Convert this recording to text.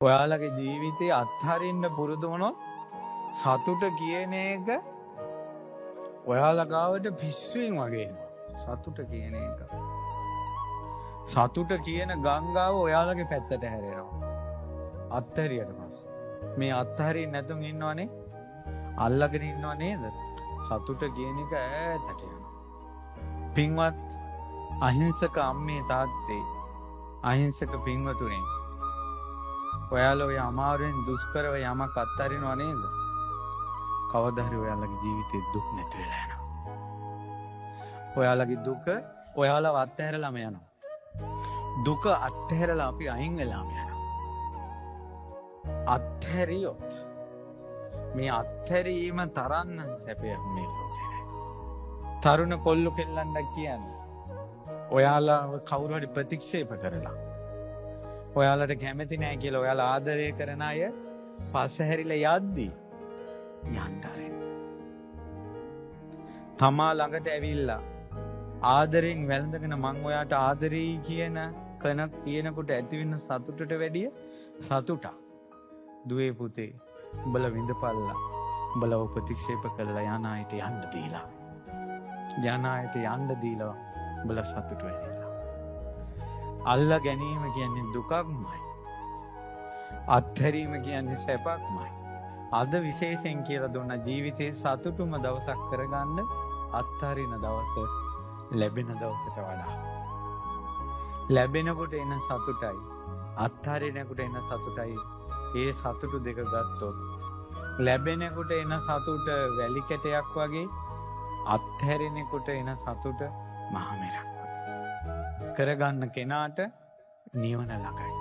ඔයාලගේ ජීවිතේ අත්හරින්න පුරුදු වුණොත් සතුට කියන එක ඔයාලා ගාවට පිස්සුවෙන් වගේ එනවා. සතුට කියන එක. සතුට කියන ගංගාව ඔයාලගේ පැත්තට හැරෙනවා. අත්හැරියට පස්සේ. මේ අත්හරින්න නැතුන් ඉන්නවනේ. අල්ලගෙන ඉන්නව නේද? සතුට කියන එක ඈතට යනවා. පින්වත් අහිංසක අම්මේ තාත්තේ අහිංසක පින්වතුනේ ඔයාලා ඔය අමාරුවෙන් දුෂ්කරව යමක් අත්හරිනව නේද? කවදා හරි ඔයාලගේ ජීවිතේ දුක් නැති වෙලා යනවා. ඔයාලගේ දුක ඔයාලව අත්හැරලාම යනවා. දුක අත්හැරලා අපි අයින් වෙලාම යනවා. අත්හැරියොත් මේ අත්හැරීම තරන්න සැපයක් මේ ලෝකේ නැහැ. තරුණ කොල්ලෝ කෙල්ලන්ට කියන්නේ ඔයාලාව කවුරු හරි ප්‍රතික්ෂේප කරලා ඔයාලට කැමති නැහැ කියලා ඔයාලා ආදරය කරන අය පස්සහැරිලා යද්දී යන්දරෙන් තමා ළඟට ඇවිල්ලා ආදරෙන් වැළඳගෙන මං ඔයාට ආදරෙයි කියනකොට ඇතිවෙන සතුටට වැඩිය සතුටක් දුවේ පුතේ උඹලා විඳපල්ලා උඹලා ප්‍රතික්ෂේප කළා යන අයට යන්න දීලා උඹලා සතුට වෙනවා. අල්ලා ගැනීම කියන්නේ දුකක්මයි. අත්හැරීම කියන්නේ සැපක්මයි. අද විශේෂයෙන් කියලා දුන්න ජීවිතේ සතුටුම දවසක් කරගන්න අත්හරින දවස ලැබෙන දවසට වඩා. ලැබෙනකොට එන සතුටයි අත්හරිනකොට එන සතුටයි ඒ සතුටු දෙක ගත්තොත් ලැබෙනකොට එන සතුට වැලි කැටයක් වගේ අත්හැරෙනකොට එන සතුට මහ මෙරක් කරගන්න කෙනාට නිවන ළඟයි.